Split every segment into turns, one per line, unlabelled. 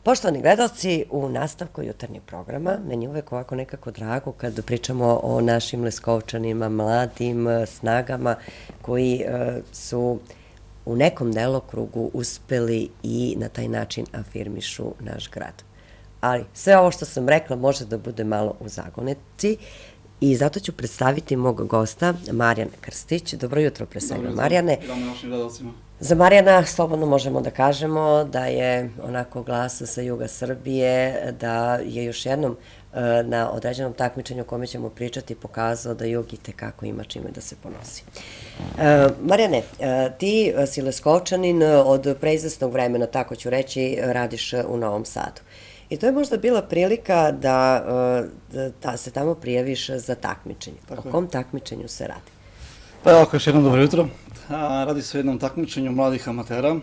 Poštovani gledalci, u nastavku jutarnjeg programa, meni je uvek ovako nekako drago kad pričamo o našim Leskovčanima, mladim snagama koji su u nekom delokrugu uspeli i na taj način afirmišu naš grad. Ali sve ovo što sam rekla može da bude malo u zagonetci i zato ću predstaviti mog gosta, Marijan Krstić. Dobro jutro, pre svega, Marijane.
Dobro, našim gledalcima.
Za Marijana slobodno možemo da kažemo da je onako glas sa juga Srbije, da je još jednom na određenom takmičenju o kome ćemo pričati pokazao da jug itekako ima čime da se ponosi. Marijane, ti si Leskovčanin od preizvesnog vremena, tako ću reći, radiš u Novom Sadu. I to je možda bila prilika da se tamo prijaviš za takmičenje. O kom takmičenju se radi?
Pa evo, još jednom dobro jutro. Radi se o jednom takmičenju mladih amatera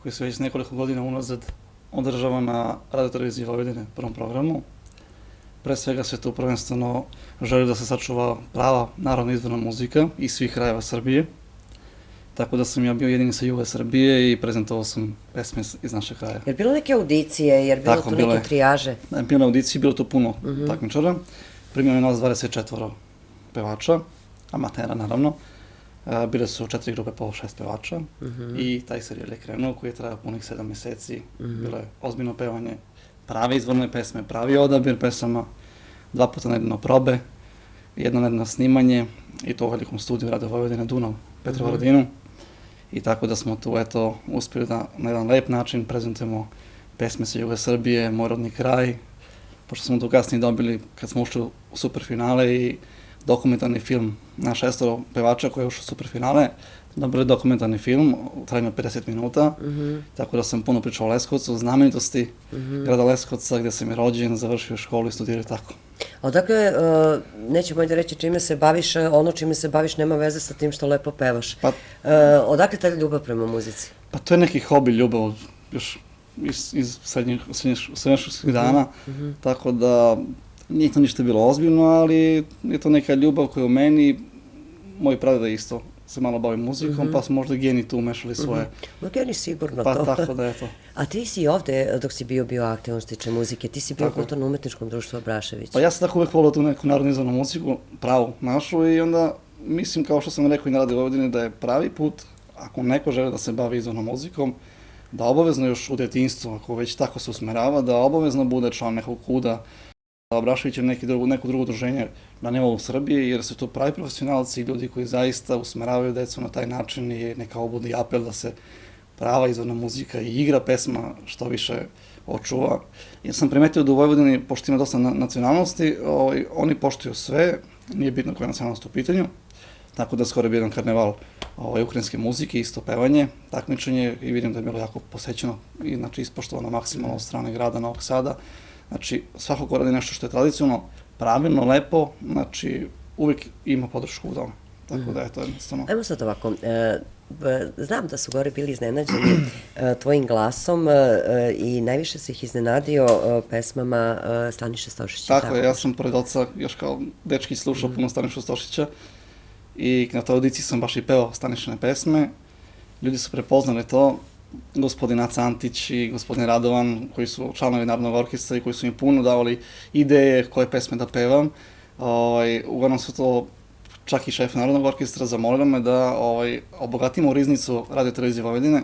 koji se već nekoliko godina unazad održava na Radio-televiziji Vojvodine prvom programu. Pre svega se tu prvenstveno želi da se sačuva prava narodna izvorna muzika iz svih krajeva Srbije. Tako da sam ja bio jedini sa juga Srbije i prezentovao sam pesme iz našeg kraja.
Je li bilo neke audicije, je li bilo tu neke trijaže?
Bilo na audiciji, bilo tu puno takmičara. Primio je nas 24 pevača, amatera naravno. Bile su 4 grupe po 6 pevača i taj serijal je krenuo koji je trajao punih 7 meseci. Bilo je ozbiljno pevanje, prave izvorne pesme, pravi odabir pesama, 2 puta nedeljno probe, 1 nedeljno snimanje i to u velikom studiju Radio Vojvodine Dunav, Petrovaradinu. I tako da smo tu eto uspeli da na jedan lep način prezentujemo pesme sa juga Srbije, moj rodni kraj, pošto smo tu kasnije dobili, kad smo ušli u superfinale i dokumentarni film na 6 pevača koji je ušao u superfinale, dobili dokumentarni film u trajanju 50 minuta, tako da sam puno pričao o Leskovcu, znamenitosti grada Leskovca gde sam je rođen, završio školu i studirao tako.
Odakle, nećemo da reći čime se baviš, ono čime se baviš nema veze sa tim što lepo pevaš. Odakle ta ljubav prema muzici?
Pa to je neki hobi, ljubav, još iz srednjoškolskih dana, tako da nije to ništa bilo ozbiljno, ali je to neka ljubav koja u meni, moj pradeda isto se malo bavi muzikom, pa smo možda geni tu umešali svoje.
No geni sigurno to.
Pa tako da je to.
A ti si ovde, dok si bio aktivan što se tiče muzike, ti si bio u Kulturno-umetničkom društvu Abrašević.
Pa ja sam tako uvek volao tu neku narodnu izvornu muziku, pravu našu, i onda mislim, kao što sam rekao i na Radio Vojvodine, da je pravi put, ako neko žele da se bavi izvornom muzikom, da obavezno još u detinjstvu, ako već tako se usmerava, da obavezno bude član nekog kuda, Abrašević je neko drugo udruženje na nivou Srbije, jer su to pravi profesionalci i ljudi koji zaista usmeravaju decu na taj način i neka obudi apel da se prava izvorna muzika i igra pesma što više očuva. Ja sam primetio da u Vojvodini, pošto ima dosta nacionalnosti, oni poštuju sve, nije bitno koja je nacionalnost u pitanju, tako da skoro je bio jedan karneval ukrajinske muzike, isto pevanje, takmičenje, i vidim da je bilo jako posećeno i ispoštovano maksimalno od strane grada Novog Sada. Znači, svako ko radi nešto što je tradicionalno, pravilno, lepo, znači, uvijek ima podršku u tome. Tako da je to jednostavno.
Ajmo sad ovako, znam da su gore bili iznenađeni tvojim glasom i najviše si ih iznenadio pesmama Staniše Stošića.
Tako je, ja sam pored oca još kao dečki slušao puno Stanišu Stošića i na toj audiciji sam baš i pevao Stanišine pesme. Ljudi su prepoznali to. Gospodin Aca Antić i gospodin Radovan, koji su članovi Narodnog orkestra i koji su mi puno davali ideje koje pesme da pevam. Uglavnom su to, čak i šef Narodnog orkestra zamolila me da obogatimo riznicu Radio-televizije Vojvodine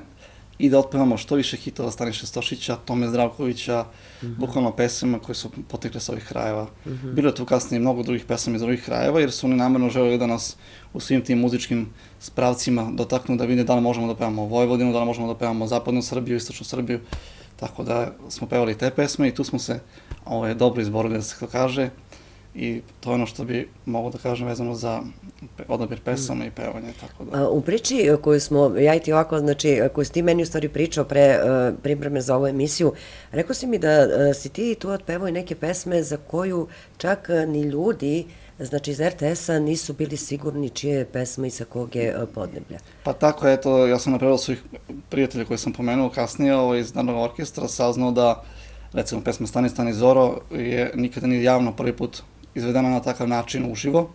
i da otpevamo što više hitova Staniše Stošića, Tome Zdravkovića, bukvalno pesama koje su potekle sa ovih krajeva. Bilo je tu kasnije mnogo drugih pesama iz drugih krajeva, jer su oni namerno želeli da nas u svim tim muzičkim spravcima dotaknu, da vide da li možemo da pevamo Vojvodinu, da li možemo da pevamo Zapadnu Srbiju, Istočnu Srbiju. Tako da smo pevali te pesme i tu smo se dobro izborili, da se to kaže. I to je ono što bi mogo da kažem vezano za odabir pesama i pevanje, tako da.
U priči koju smo, ja i ti ovako, znači, koju si ti meni u stvari pričao pre pripreme za ovu emisiju, rekao si mi da si ti tu otpevao i neke pesme za koju čak ni ljudi, znači iz RTS-a, nisu bili sigurni čije je pesma i sa kog je podneblja.
Pa tako, eto, ja sam napravio svojih prijatelja koje sam pomenuo kasnije iz Narodnog orkestra, saznao da, recimo, pesma Stani, stani Zoro je nikada nije javno prvi put izvedena na takav način uživo.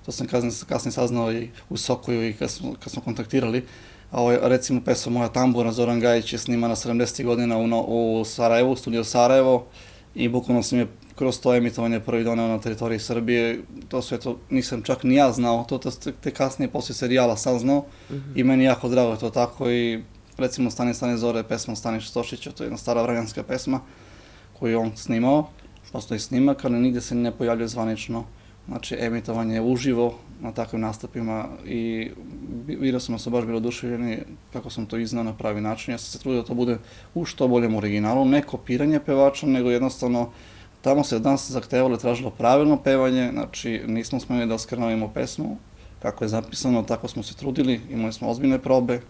To sam kasnije saznao i u Sokoju i kad smo kontaktirali recimo pesma Moja tambura, Zoran Gajić je snimana 70. godina u Sarajevu, studio Sarajevo i bukvalno sam je kroz to emitovanje prvi doneo na teritoriji Srbije. To sve to nisam čak ni ja znao, to te kasnije poslije serijala saznao i meni jako drago je to tako i recimo Stani, stani zore, pesma Staniša Stošića, to je jedna stara vraganska pesma koju je on snimao, postoji snimak, ali nigde se ne pojavljuje zvanično. Znači, emitovanje je uživo na takvim nastupima i vidio sam da su baš bili oduševljeni kako sam to iznao na pravi način. Ja sam se trudio da to bude u što boljem originalu, ne kopiranje pevača, nego jednostavno tamo se od nas zahtevalo i tražilo pravilno pevanje, znači nismo smeli da oskrnavimo pesmu, kako je zapisano, tako smo se trudili, imali smo ozbiljne probe,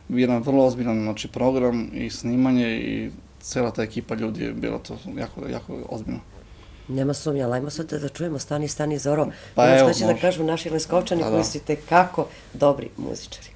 jedan vrlo ozbiljan znači, program i snimanje i cela ta ekipa ljudi je bilo to jako ozbiljno.
Nema sumnja, ali ajmo sad da čujemo Stani, stani Zoro.
Pa
Ono
evo,
što će da
može.
kažu naši Leskovčani
Pa
koji
da.
su tekako dobri muzičari.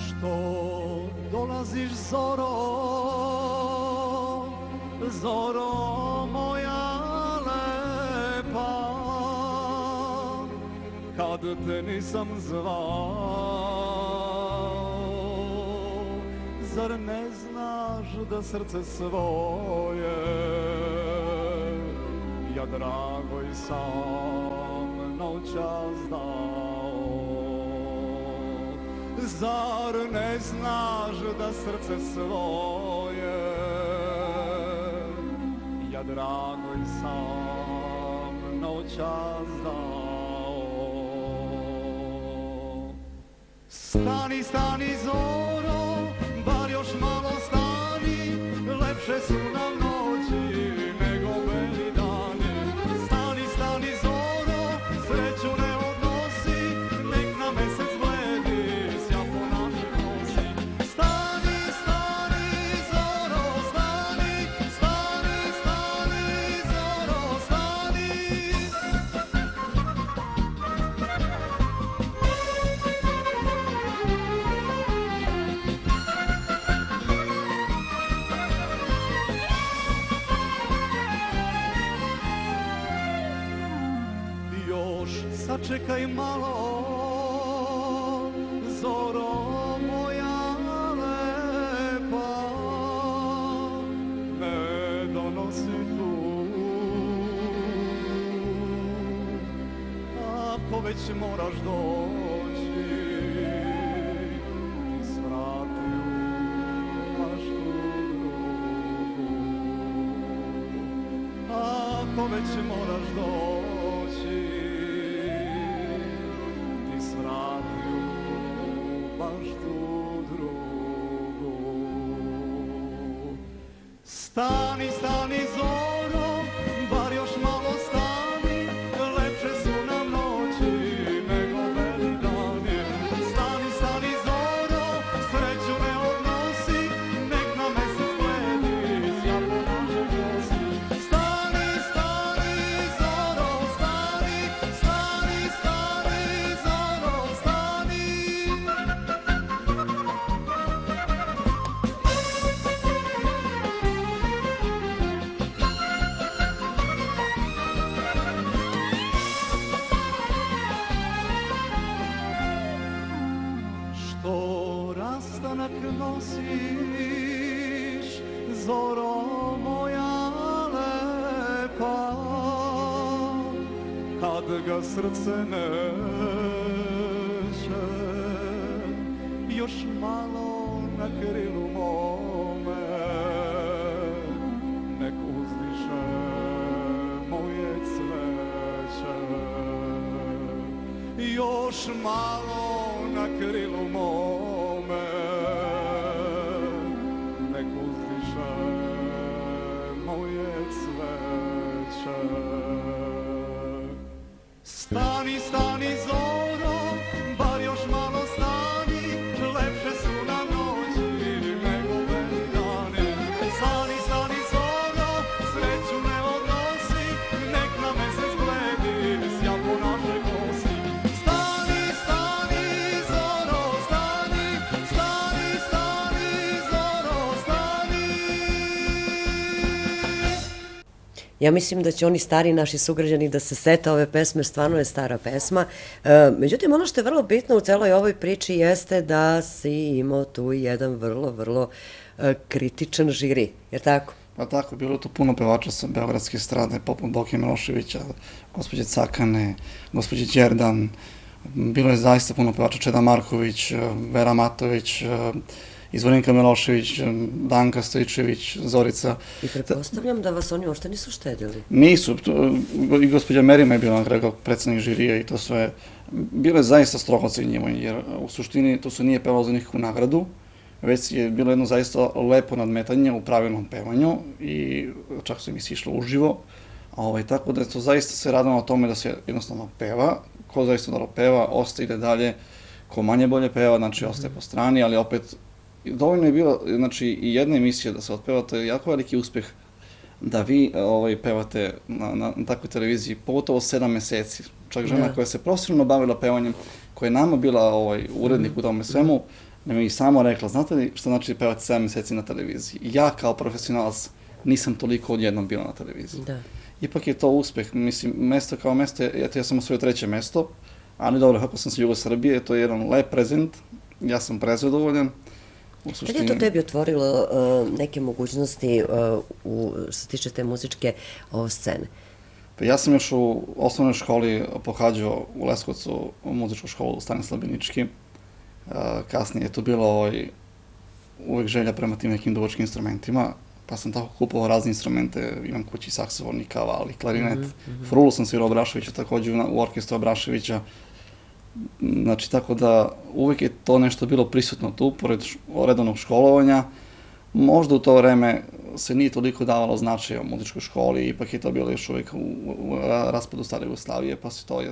Što dolaziš zoro, zoro moja lepa, kad te nisam zvao, zar ne znaš da srce svoje ja dragoj sam noćas dao? Zar ne znaš da srce svoje ja dragoj sam noćas dao? Stani, stani zoro, bar još malo stani, lepše su nam noći nego beli dani. Stani, stani zoro, sreću ne odnosi, nek na mesec bledi sja po našoj kosi. Stani, stani zoro, stani, stani, stani zoro, stani. Još sačekaj malo, zoro moja lepa, ne donosi tu. Ako već moraš doći, ti svrati baš tu drugu. Ako već moraš doći, ti svrati baš tu drugu. Stani, stani zoro, bar još malo stani, lepše su nam noći nego beli dani. Stani, stani zoro, sreću ne odnosi, nek na mesec bledi sja po našoj kosi. Stani, stani zoro, stani, stani, stani zoro, stani. Što rastanak nosiš, zoro moja lepa, kad ga srce neće, još malo na krilu mome, nek uzdiše moje cveće. Još malo na krilu mome, nek uzdiše Stani, stani zoro, bar još malo stani, lepše su nam noći nego veli dani. Stani, stani zoro, sreću ne odnosi, nek na mesec gledi, sja po našoj kosi. Stani, stani zoro, stani, stani, stani zoro, stani.
Ja mislim da će oni stari naši sugrađani da se sete ove pesme, stvarno je stara pesma. Međutim, ono što je vrlo bitno u celoj ovoj priči jeste da si imao tu jedan vrlo kritičan žiri, je tako?
Pa tako, bilo je tu puno pevača sa beogradske strade, poput Boke Miloševića, gospođe Cakane, gospođe Đerdan, bilo je zaista puno pevača, Čeda Marković, Vera Matović, Izvorinka Milošević, Danka Stojičević, Zorica.
I pretpostavljam da vas oni uopšte nisu štedili.
Nisu, i gospođa Merima je bila na kraju kao predsednik žirija i to sve. Bilo je zaista strogo ocenjivanje, jer u suštini to se nije pevalo za nikakvu nagradu, već je bilo jedno zaista lepo nadmetanje u pravilnom pevanju i čak su emisije išle uživo. Tako da je to zaista se radilo na tome da se jednostavno peva, ko zaista dobro peva, ostaje ide dalje, ko manje bolje peva, znači ostaje po strani, ali opet dovoljno je bilo, znači, i jedna emisija da se otpeva, to je jako veliki uspeh da vi pevate na takvoj televiziji, pogotovo 7 meseci. Čak žena koja se profesionalno bavila pevanjem, koja je nama bila urednik u tome svemu, nam je i samo rekla, znate li šta znači pevati 7 meseci na televiziji? Ja kao profesionalac nisam toliko odjednom bila na televiziji.
Da.
Ipak je to uspeh, mislim, mesto kao mesto, ja sam osvojio 3. mesto, ali dobro, kako sam sa Juga Srbije, to je jedan lep prezent, ja sam prezadovoljan.
Kad je to tebi otvorilo neke mogućnosti što se tiče te muzičke scene?
Pa ja sam još u osnovnoj školi pohađao u Leskovcu muzičku školu Stanislav Binički. Kasnije je to bilo uvek želja prema tim nekim duvačkim instrumentima, pa sam tako kupovao razne instrumente, imam kući saksofon i kaval i klarinet. Frulu sam svirao Obraševića, takođe u orkestru Obraševića. Znači, tako da uvek je to nešto bilo prisutno tu, pored redovnog školovanja. Možda u to vreme se nije toliko davalo značaja u muzičkoj školi, ipak je to bilo još uvek u raspadu stare Jugoslavije, pa se to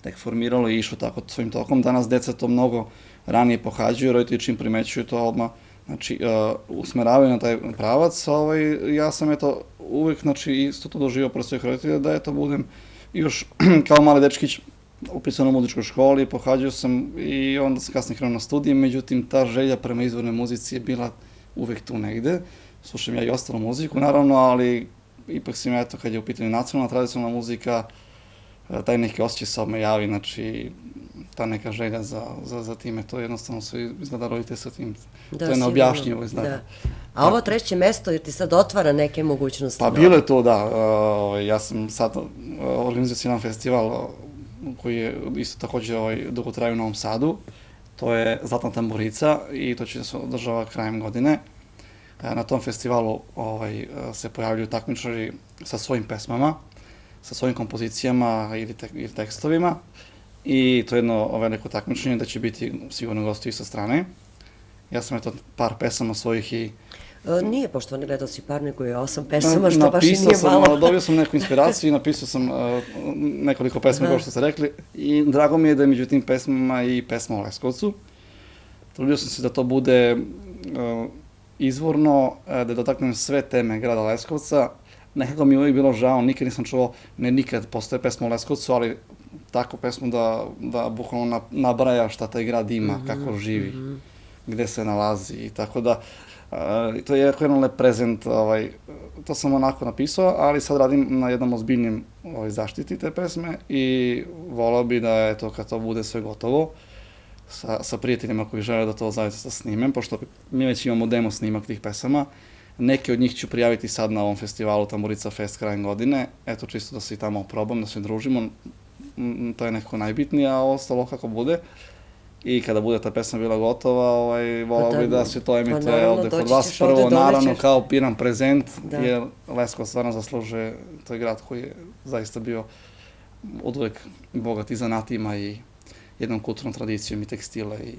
tek formiralo i išlo tako svojim tokom. Danas deca to mnogo ranije pohađaju, roditelji čim primećuju to odmah, znači, usmeravaju na taj pravac. Ja sam uvek, znači, isto to doživio pored svojih roditelja, da budem još kao mali dečkić upisan u muzičkoj školi, pohađao sam i onda sam kasnije krenuo na studije, međutim ta želja prema izvornoj muzici je bila uvek tu negde. Slušam ja i ostalu muziku, naravno, ali ipak sam kad je u pitanju nacionalna, tradicionalna muzika, taj neki osjećaj se odmah javi, znači ta neka želja za time, to jednostavno se izgleda rodite sa tim, to je neobjašnjivo izgleda.
A ovo 3. mesto, jer ti sad otvara neke mogućnosti?
Pa bilo je to, da. Ja sam sad organizacijan festival koji je isto takođe dugo traju u Novom Sadu. To je Zlatna tamburica i to će se održava krajem godine. Na tom festivalu se pojavljuju takmičari sa svojim pesmama, sa svojim kompozicijama ili tekstovima i to je jedno veliko takmičenje da će biti sigurno gosti i sa strane. Ja sam par pesama svojih i...
Nije, poštovani gledalci, par, nego je 8 pesama, što baš i nije malo.
Dobio sam neku inspiraciju i napisao sam nekoliko pesma, kao što ste rekli, i drago mi je da je među tim pesmama i pesma o Leskovcu. Trudio sam se da to bude izvorno, da dotaknem sve teme grada Leskovca. Nekako mi je uvijek bilo žao, nikad nisam čuo, ne nikad postoje pesma o Leskovcu, ali takvu pesmu da bukvalno nabraja šta taj grad ima, kako živi, gde se nalazi i tako da. To je jedan lep prezent, to sam onako napisao, ali sad radim na jednom ozbiljnjem zaštiti te pesme i volao bi da je to kad to bude sve gotovo sa prijateljima koji žele da to zaista snimem, pošto mi već imamo demo snimak tih pesama. Neke od njih ću prijaviti sad na ovom festivalu Tamburica Fest krajem godine, eto čisto da se i tamo probam, da se družimo, to je nekako najbitnije, a ostalo kako bude. I kada bude ta pesma bila gotova, volao bi da se to emituje ovde kod vas prvo, naravno kao piran prezent, jer Leskovac stvarno zaslužuje, to je grad koji je zaista bio oduvek bogat i zanatima i jednom kulturnom tradicijom i tekstila i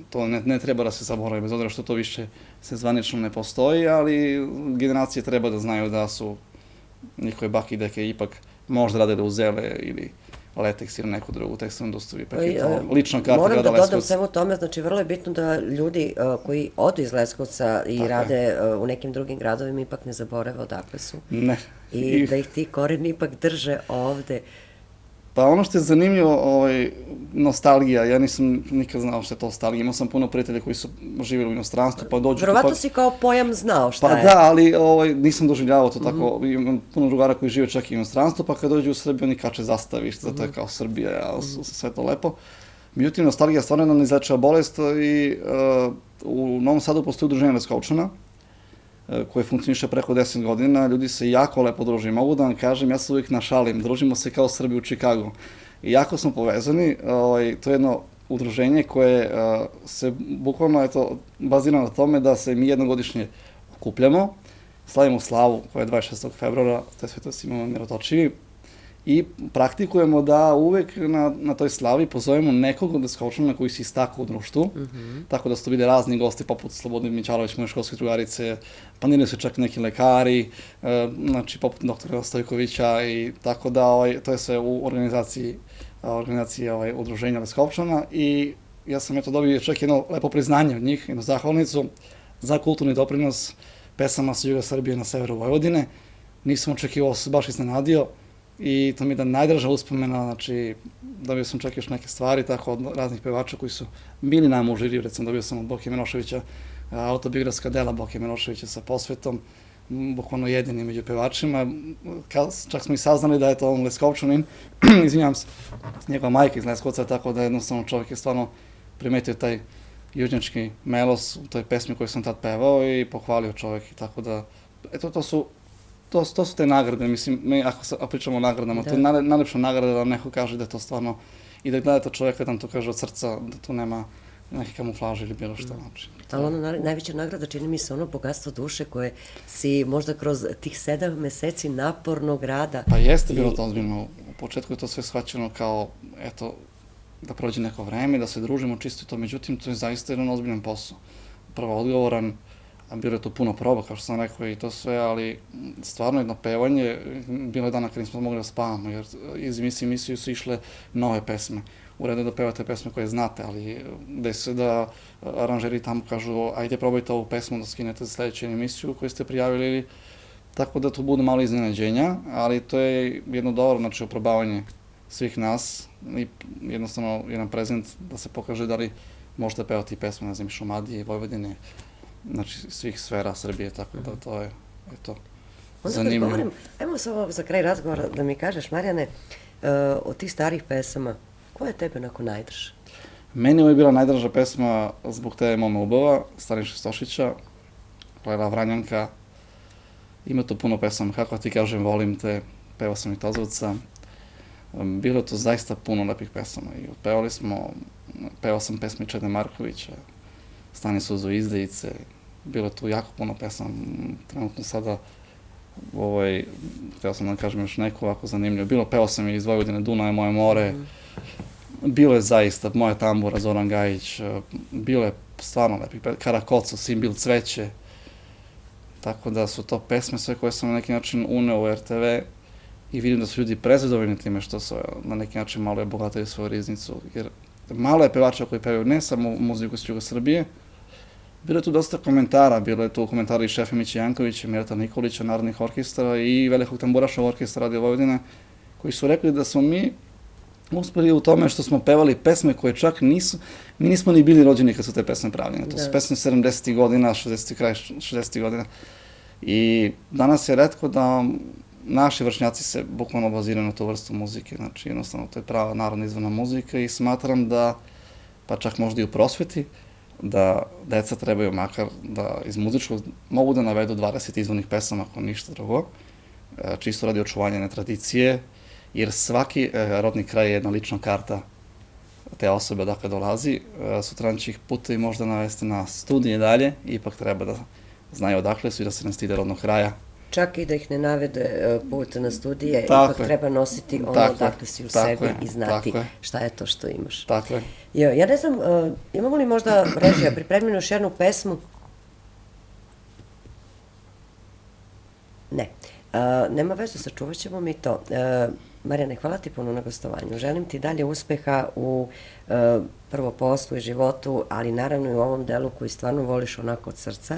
to ne treba da se zaboravi, bez obzira što to više se zvanično ne postoji, ali generacije treba da znaju da su njihove bake i deke ipak možda radile u Zele ili Latex ili neku drugu tekstilnu industriju, ipak
I,
je to lična karta
Moram da
grada
dodam
Leskovca.
svemu tome, znači vrlo je bitno da ljudi koji odu iz Leskovca i
Tako je.
rade u nekim drugim gradovima ipak ne zaborave odakle su.
Ne.
I da ih ti koreni ipak drže ovde.
Pa ono što je zanimljivo, nostalgija, ja nisam nikad znao što je to nostalgija, imao sam puno prijatelja koji su živjeli u inostranstvu, pa dođu...
Verovatno si kao pojam znao šta
Pa
je.
da, ali nisam doživljavao to tako, imam puno drugara koji žive čak i u inostranstvu, pa kad dođu u Srbiju oni kače zastavište, zato je kao Srbija, sve to lepo. Međutim, nostalgija je stvarno jedna neizlečiva bolest i u Novom Sadu postoji udruženje Leskovčana, koje funkcioniše preko 10 godina, ljudi se jako lepo druže. Mogu da vam kažem, ja se uvijek našalim, družimo se kao Srbi u Čikagu. I jako smo povezani, to je jedno udruženje koje se bukvalno bazira na tome da se mi jednogodišnje okupljamo, slavimo slavu koja je 26. februara, te svetosti imamo mirotočivi, i praktikujemo da uvek na toj slavi pozovemo nekog od Leskovčana koji se istakao u društvu, tako da su to bili razni gosti poput Slobodne Mićalović, moje školske drugarice, planiraju se čak neki lekari, znači poput doktora Stojkovića, i tako da to je sve u organizaciji udruženja Leskovčana, i ja sam dobio čak jedno lepo priznanje od njih, jednu zahvalnicu za kulturni doprinos pesama sa juga Srbije na severu Vojvodine. Nisam očekivao, se baš iznenadio, i to mi je jedna najdraža uspomena, znači dobio sam čak još neke stvari, tako od raznih pevača koji su bili nama u žiriju, recimo dobio sam od Boke Miloševića autobiografska dela Boke Miloševića sa posvetom, bukvalno jedini među pevačima, čak smo i saznali da je to on Leskovčanin, izvinjam se, njegova majka iz Leskovca, tako da jednostavno čovjek je stvarno primetio taj južnjački melos u toj pesmi koju sam tad pevao i pohvalio čovjek, i tako da, eto, to su te nagrade, mislim, ako pričamo o nagradama, to je najlepša nagrada da vam neko kaže da je to stvarno, i da gledate čovjeka da vam to kaže od srca, da tu nema neke kamuflaže ili bilo što. Znači.
Ali ono, najveća nagrada čini mi se ono bogatstvo duše koje si možda kroz tih 7 meseci napornog rada...
Pa jeste bilo to ozbiljno. U početku je to sve shvaćeno kao, eto, da prođe neko vreme, da se družimo čisto i to, međutim, to je zaista jedan ozbiljan posao. Prvo odgovoran, a bilo je to puno proba, kao što sam rekao, i to sve, ali stvarno jedno pevanje, bilo je dana kad nismo mogli da spavamo, jer iz emisiju su išle nove pesme. U redu da pevate pesme koje znate, ali desi se da aranžeri tamo kažu ajde probajte ovu pesmu da skinete za sledeću emisiju koju ste prijavili, tako da tu bude malo iznenađenja, ali to je jedno dobro, znači, oprobavanje svih nas i jednostavno jedan prezent da se pokaže da li možete pevati pesme, ne znam, Šumadije, Vojvodine, znači svih sfera Srbije, tako da to je zanimljivo.
Onda kad govorim, ajmo samo za kraj razgovora da mi kažeš, Marijane, od tih starih pesama, koja je tebe onako najdrža?
Meni ovo je bila najdraža pesma Zbog tebe mome ubava, Staniše Stošića, Lela Vranjanka. Ima tu puno pesama, kako ti kažem, volim te, pevao sam i Tozovca. Bilo je to zaista puno lepih pesama i pevao sam pesme Čede Markovića, Stani suzu izdejice, bilo je tu jako puno pesama, trenutno sada hteo sam da kažem još neku ovako zanimljivo, pevao sam i iz Vojvodine Dunav je moje more, bilo je zaista Moja tambura, Zoran Gajić, bilo je stvarno lepih pesama, Karakoco, Simbil cveće, tako da su to pesme sve koje sam na neki način uneo u RTV i vidim da su ljudi prezadovoljni time što su na neki način malo obogatili svoju riznicu, jer malo je pevača koji pevaju ne samo muziku s juga Srbije, bilo je tu dosta komentara, bilo je tu komentari i Šefimića Jankovića, Mirata Nikolića, Narodnih orkestara i Velikog tamburašnog orkestra Radio Vojvodine, koji su rekli da smo mi uspeli u tome što smo pevali pesme koje čak mi nismo ni bili rođeni kad su te pesme pravljene. To su pesme 70. godina, kraj 60. godina. I danas je retko da naši vršnjaci se bukvalno baziraju na tu vrstu muzike, znači jednostavno to je prava narodna izvorna muzika i smatram da, pa čak možda i u prosveti, da deca trebaju makar da iz muzičkog mogu da navedu 20 izvornih pesama, ako ništa drugo, čisto radi očuvanja jedne tradicije, jer svaki rodni kraj je jedna lična karta te osobe odakle dolazi. Sutradan će ih putevi možda navesti na studije dalje, ipak treba da znaju odakle su i da se ne stide rodnog kraja.
Čak i da ih ne navede put na studije, ipak treba nositi ono odakle si u sebi i znati šta je to što imaš.
Tako je.
Ja ne znam, imamo li možda režija pripremljenu još jednu pesmu? Ne. Nema veze, sačuvat ćemo mi to. Marijane, hvala ti puno na gostovanju. Želim ti dalje uspeha u prvo poslu i životu, ali naravno i u ovom delu koji stvarno voliš onako od srca.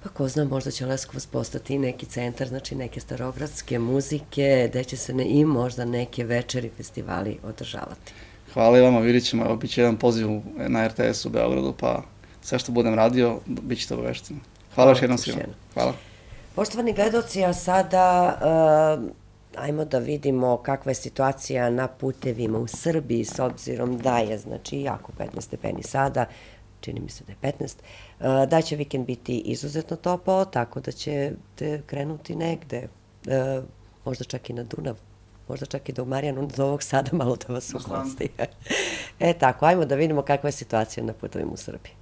Pa ko zna, možda će Leskovac postati neki centar, znači neke starogradske muzike, gde će se i možda neke večeri, festivali održavati.
Hvala i vama, vidjet ćemo, evo, bit će jedan poziv na RTS u Beogradu, pa sve što budem radio, bit ćete obavešteni. Hvala još jednom svima. Hvala.
Poštovani gledoci, a sada ajmo da vidimo kakva je situacija na putevima u Srbiji, s obzirom da je, znači, jako 15 stepeni sada, čini mi se da je 15, da će vikend biti izuzetno topao, tako da ćete krenuti negde, možda čak i na Dunav, možda čak i do Marijana, do Novog Sada malo da vas ugosti. Tako, ajmo da vidimo kakva je situacija na putovima u Srbiji.